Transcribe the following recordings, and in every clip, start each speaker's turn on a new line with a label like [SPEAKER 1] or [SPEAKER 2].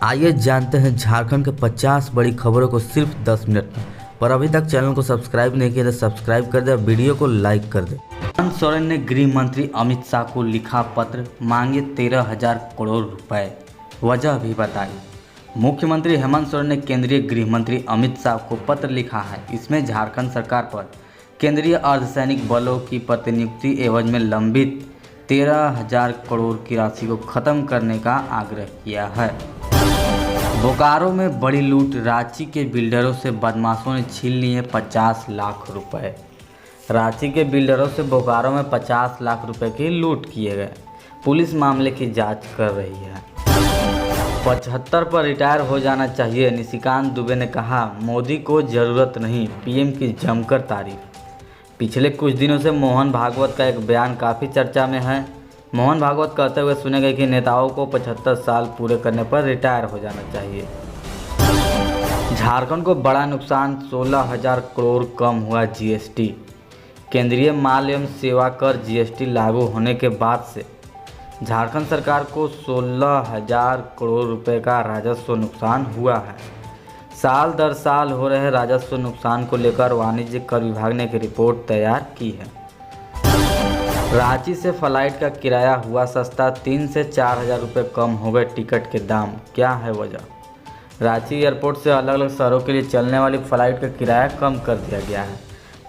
[SPEAKER 1] आइए जानते हैं झारखंड के 50 बड़ी खबरों को सिर्फ 10 मिनट में। पर अभी तक चैनल को सब्सक्राइब नहीं किया तो सब्सक्राइब कर दे, वीडियो को लाइक कर दे। हेमंत सोरेन ने गृह मंत्री अमित शाह को लिखा पत्र, मांगे 13,000 करोड़ रुपए, वजह भी बताई। मुख्यमंत्री हेमंत सोरेन ने केंद्रीय गृह मंत्री अमित शाह को पत्र लिखा है। इसमें झारखंड सरकार पर केंद्रीय अर्धसैनिक बलों की प्रतिनियुक्ति एवज में लंबित 13,000 करोड़ की राशि को खत्म करने का आग्रह किया है। बोकारो में बड़ी लूट, रांची के बिल्डरों से बदमाशों ने छीन लिए 50 लाख रुपए। रांची के बिल्डरों से बोकारो में 50 लाख रुपए की लूट किए गए। पुलिस मामले की जांच कर रही है। 75 पर रिटायर हो जाना चाहिए, निशिकांत दुबे ने कहा। मोदी को जरूरत नहीं, पीएम की जमकर तारीफ। पिछले कुछ दिनों से मोहन भागवत का एक बयान काफ़ी चर्चा में है। मोहन भागवत कहते हुए सुने गए कि नेताओं को 75 साल पूरे करने पर रिटायर हो जाना चाहिए। झारखंड को बड़ा नुकसान, 16,000 करोड़ कम हुआ जीएसटी। केंद्रीय माल एवं सेवा कर जीएसटी लागू होने के बाद से झारखंड सरकार को 16,000 करोड़ रुपए का राजस्व नुकसान हुआ है। साल दर साल हो रहे राजस्व नुकसान को लेकर वाणिज्य कर विभाग ने एक रिपोर्ट तैयार की है। रांची से फ्लाइट का किराया हुआ सस्ता, 3 से 4,000 रुपये कम हो गए टिकट के दाम, क्या है वजह? रांची एयरपोर्ट से अलग अलग शहरों के लिए चलने वाली फ़्लाइट का किराया कम कर दिया गया है।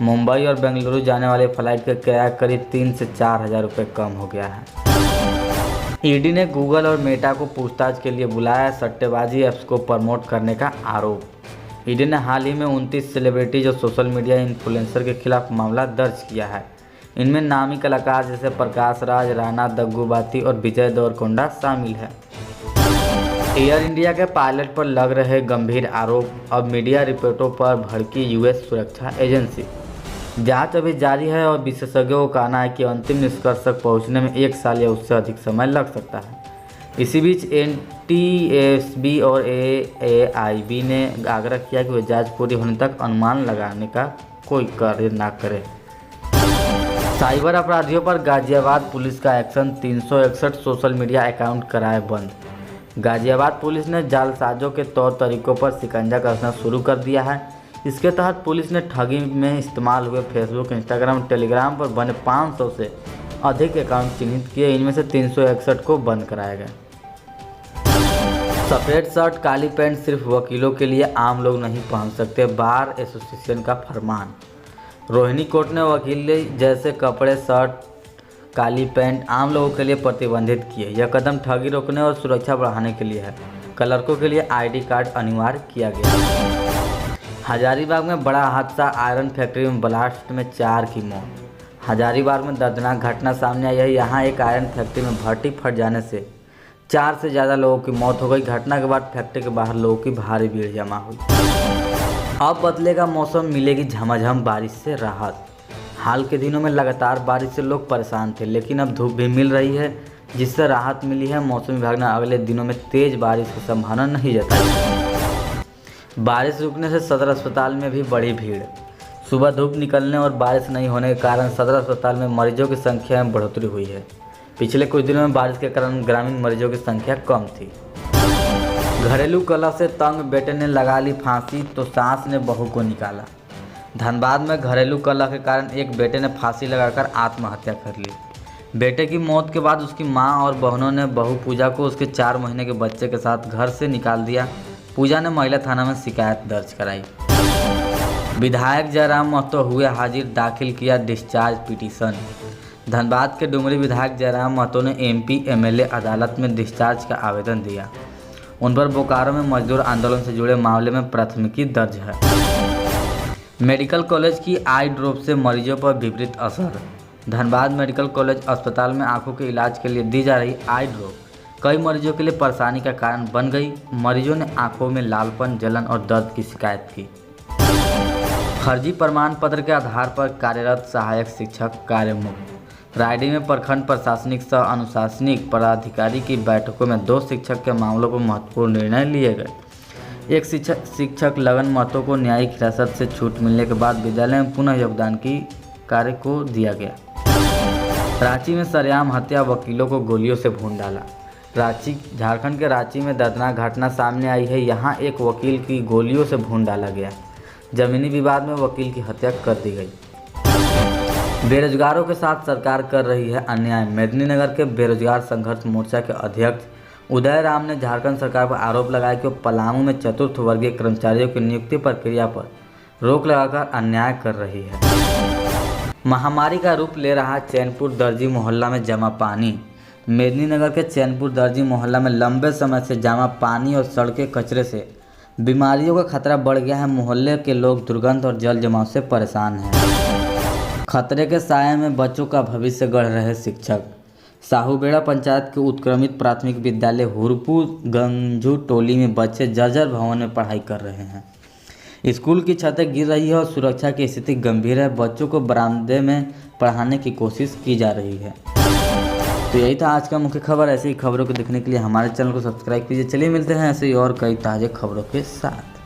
[SPEAKER 1] मुंबई और बेंगलुरु जाने वाली फ़्लाइट का किराया करीब 3 से 4,000 रुपये कम हो गया है। ईडी ने गूगल और मेटा को पूछताछ के लिए बुलाया, सट्टेबाजी ऐप्स को प्रमोट करने का आरोप। ईडी ने हाल ही में 29 सेलिब्रिटीज और सोशल मीडिया इन्फ्लुएंसर के खिलाफ मामला दर्ज किया है। इनमें नामी कलाकार जैसे प्रकाश राज, राणा दग्गुबाती और विजय देवरकोंडा शामिल है। एयर इंडिया के पायलट पर लग रहे गंभीर आरोप, अब मीडिया रिपोर्टों पर भड़की यूएस सुरक्षा एजेंसी। जांच अभी जारी है और विशेषज्ञों का कहना है कि अंतिम निष्कर्ष तक पहुंचने में 1 साल या उससे अधिक समय लग सकता है। इसी बीच एनटीएसबी और एआईबी ने आग्रह किया कि वे जांच पूरी होने तक अनुमान लगाने का कोई कार्य न करें। साइबर अपराधियों पर गाजियाबाद पुलिस का एक्शन, 361 सोशल मीडिया अकाउंट कराए बंद। गाजियाबाद पुलिस ने जालसाजों के तौर तरीकों पर शिकंजा कसना शुरू कर दिया है। इसके तहत पुलिस ने ठगी में इस्तेमाल हुए फेसबुक, इंस्टाग्राम, टेलीग्राम पर बने 500 से अधिक अकाउंट चिन्हित किए। इनमें से 361 को बंद कराया गया। सफ़ेद शर्ट काली पैंट सिर्फ वकीलों के लिए, आम लोग नहीं पहन सकते, बार एसोसिएशन का फरमान। रोहिणी कोर्ट ने वकील जैसे कपड़े, शर्ट, काली पैंट आम लोगों के लिए प्रतिबंधित किए। यह कदम ठगी रोकने और सुरक्षा बढ़ाने के लिए है। क्लर्कों के लिए आईडी कार्ड अनिवार्य किया गया। हजारीबाग में बड़ा हादसा, आयरन फैक्ट्री में ब्लास्ट में 4 की मौत। हजारीबाग में दर्दनाक घटना सामने आई है। यहाँ एक आयरन फैक्ट्री में भट्टी फट जाने से 4 से ज़्यादा लोगों की मौत हो गई। घटना के बाद फैक्ट्री के बाहर लोगों की भारी भीड़ जमा हुई। अब बदलेगा मौसम, मिलेगी झमाझम बारिश से राहत। हाल के दिनों में लगातार बारिश से लोग परेशान थे, लेकिन अब धूप भी मिल रही है, जिससे राहत मिली है। मौसम विभाग ने अगले दिनों में तेज बारिश की संभावना नहीं जताई। बारिश रुकने से सदर अस्पताल में भी बढ़ी भीड़। सुबह धूप निकलने और बारिश नहीं होने के कारण सदर अस्पताल में मरीजों की संख्या में बढ़ोतरी हुई है। पिछले कुछ दिनों में बारिश के कारण ग्रामीण मरीजों की संख्या कम थी। घरेलू कलह से तंग, बेटे ने लगा ली फांसी तो सास ने बहू को निकाला। धनबाद में घरेलू कलह के कारण एक बेटे ने फांसी लगाकर आत्महत्या कर ली। बेटे की मौत के बाद उसकी मां और बहनों ने बहू पूजा को उसके 4 महीने के बच्चे के साथ घर से निकाल दिया। पूजा ने महिला थाना में शिकायत दर्ज कराई। विधायक जयराम महतो हुए हाजिर, दाखिल किया डिस्चार्ज पिटीशन। धनबाद के डुमरी विधायक जयराम महतो ने एमपी एमएलए अदालत में डिस्चार्ज का आवेदन दिया। उन पर बोकारो में मजदूर आंदोलन से जुड़े मामले में प्राथमिकी दर्ज है। मेडिकल कॉलेज की आई ड्रॉप से मरीजों पर विपरीत असर। धनबाद मेडिकल कॉलेज अस्पताल में आंखों के इलाज के लिए दी जा रही आई ड्रॉप कई मरीजों के लिए परेशानी का कारण बन गई। मरीजों ने आंखों में लालपन, जलन और दर्द की शिकायत की। फर्जी प्रमाण पत्र के आधार पर कार्यरत सहायक शिक्षक कार्यमुक्त। रायडी में प्रखंड प्रशासनिक सह अनुशासनिक पदाधिकारी की बैठकों में 2 शिक्षक के मामलों पर महत्वपूर्ण निर्णय लिए गए। एक शिक्षक लगन महतो को न्यायिक हिरासत से छूट मिलने के बाद विद्यालय में पुनः योगदान की कार्य को दिया गया। रांची में सरेआम हत्या, वकीलों को गोलियों से भून डाला। झारखंड के रांची में दर्दनाक घटना सामने आई है। यहाँ एक वकील की गोलियों से भून डाला गया। जमीनी विवाद में वकील की हत्या कर दी गई। बेरोजगारों के साथ सरकार कर रही है अन्याय। मेदिनीनगर के बेरोजगार संघर्ष मोर्चा के अध्यक्ष उदय राम ने झारखंड सरकार पर आरोप लगाया कि वो पलामू में चतुर्थ वर्गीय कर्मचारियों की नियुक्ति प्रक्रिया पर रोक लगाकर अन्याय कर रही है। महामारी का रूप ले रहा चैनपुर दर्जी मोहल्ला में जमा पानी। मेदिनीनगर के चैनपुर दर्जी मोहल्ला में लंबे समय से जमा पानी और सड़के कचरे से बीमारियों का खतरा बढ़ गया है। मोहल्ले के लोग दुर्गंध और जल जमाव से परेशान हैं। खतरे के साए में बच्चों का भविष्य गढ़ रहे शिक्षक। साहूबेड़ा पंचायत के उत्क्रमित प्राथमिक विद्यालय हुरपुर गंजू टोली में बच्चे जर्जर भवन में पढ़ाई कर रहे हैं। स्कूल की छतें गिर रही है और सुरक्षा की स्थिति गंभीर है। बच्चों को बरामदे में पढ़ाने की कोशिश की जा रही है। तो यही था आज का मुख्य खबर। ऐसी ही खबरों को देखने के लिए हमारे चैनल को सब्सक्राइब कीजिए। चलिए मिलते हैं ऐसे ही और कई ताज़े खबरों के साथ।